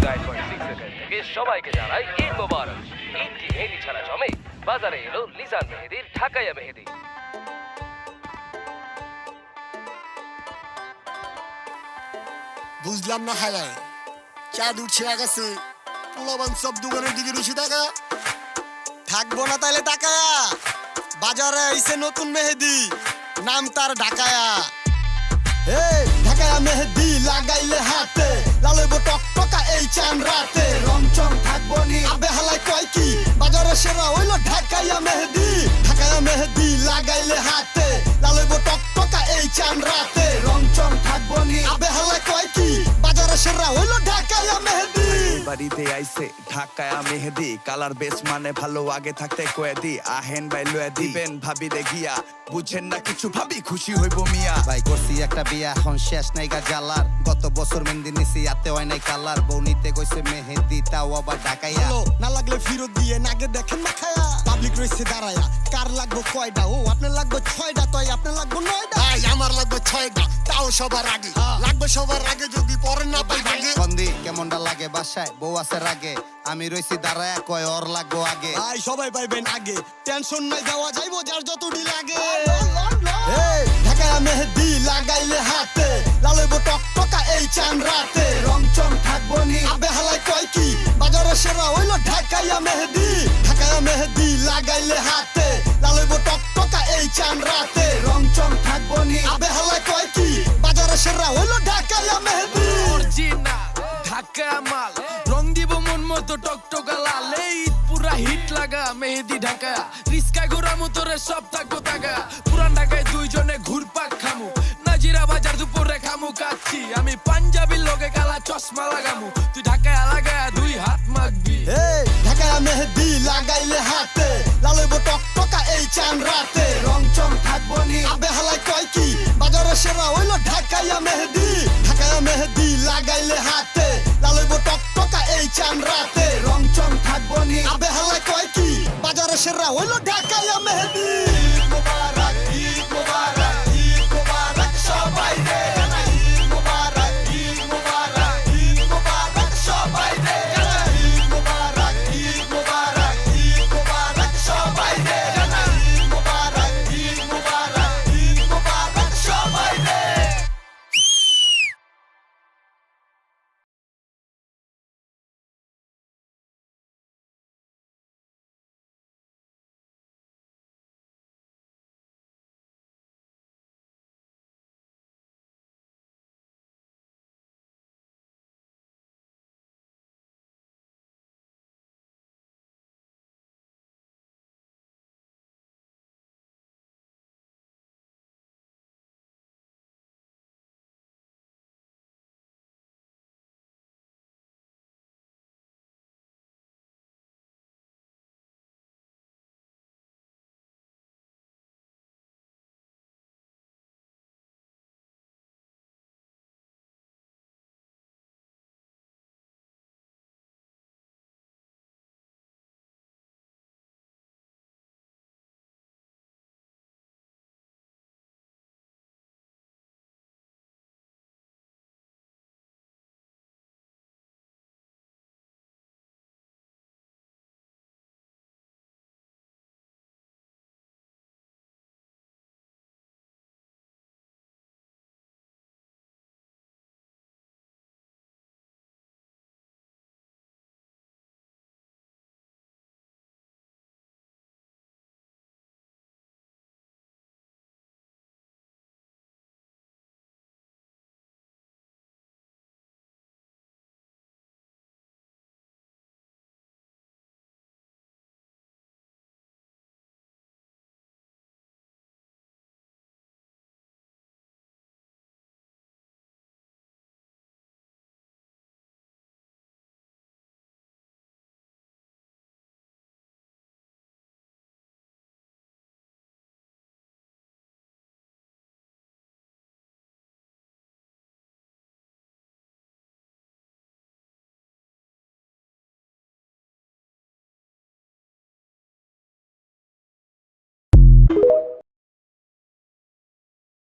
গাইড.6 এর থেকে সবাইকে জানাই ঈদ মোবারক। ঈদ কি মেহেদি ছাড়া জমে? বাজারে এলো লিজান মেহেদির ঢাকাইয়া মেহেদি। বুঝলাম না হালায় চাঁদ উঠছে আকাশে, পোলাবান সব দোকানের দিকে রুশি টাকা থাকবো না তাইলে টাকায়া। বাজারে আইছে নতুন মেহেদি, নাম তার ঢাকায়া। ঢাকায়া মেহেদি লাগাইলে হাতে, লালইব টকটকা এই চান রাতে। রংচং থাকবো নি আবে হালাই কয় কি, বাজারে সেরা হইলো ঢাকাইয়া মেহেদি। ঢাকায়া মেহেদি লাগাইলে হাতে, লালইব টকটকা এই চান রাতে। রংচং থাকবো নি আবে হালাই কয় কি, বাজারে সেরা হইলো ঢাকাইয়া মেহেদি। বাড়িতে আইছে ঢাকায়া মেহেদি, কালার বেস মানে ভালো আগে থাকতে কয়ে দি। আহেন ভাই লয়ে দিবেন ভাবি রে গিয়া, বুঝেন না কিছু ভাবি খুশি হইব মিয়া। ভাই করছি একটা বিয়া এখন শেষ নাই গা জ্বালার। গত বছর মেহেদি নিছি আতে হয় নাই কালার। বউ নিতে কইছে মেহেদি তাও আবার ঢাকাইয়া। না লাগলে ফিরত দিয়ে নাগে দেখেন না খায়া। পাবলিক রয়েছে দাঁড়ায়া, কার লাগবো কয়টা? ও আপনার লাগবে 6টা, তাই আপনার লাগবে 9টা। ভাই আমার লাগবে 6টা, তাও সবার আগে লাগবে। সবার আগে যদি পরে না পাই ভাগে। বন্দি কেমনটা লাগে বাসায়, বউ আছে রাগে। আমি রইছি দাঁড়ায়া কয় ওর লাগবো আগে। ভাই সবাই পাইবেন আগে, টেনশন নাই দেওয়া যাইবো যার যতটি লাগে। ঢাকায়া মেহেদি লাগাইলে হাতে, লালইব টকটকা এই চান রাতে। রংচং থাকবো নি আবে হালাই কয় কি, বাজারে সেরা হইলো ঢাকাইয়া মেহেদি। ঢাকায়া মেহেদি লাগাইলে হাতে, লালইব টকটকা এই চান রাতে। রংচং থাকবো নি আবে হালাই কয় কি, বাজারে সেরা হইলো ঢাকাইয়া মেহেদি। অরিজিনাল ঢাকা মাল, রং দিব মন মতো টকটকা লাল। এই ঈদ পুরা হিট লাগা মেহেদি ঢাকা। রিস্কা ঘোরা মোতরে সব থাকবো টাকা। পুরান ঢাকায় দুইজনে ঘুরপাক খামু, নাজিরা বাজার দুপুরে খামু কাচ্ছি। আমি পাঞ্জাবির লগে কালা চশমা লাগামু, তুই ঢাকায় লাগা 2 হাত মাগবি। ঢাকায়া মেহেদি লাগাইলে হাতে, লালইব টকটকা এই চান রাতে। রংচং থাকবো নি আবে হালাই কয় কি, বাজারে সেরা হইলো ঢাকাইয়া মেহেদি। ঢাকায়া মেহেদি লাগাইলে হাতে, লালইব টকটকা এই চান রাতে। রংচং থাকবো নি আবে হালাই কয় কি, বাজারে সেরা হইলো ঢাকাইয়া মেহেদি।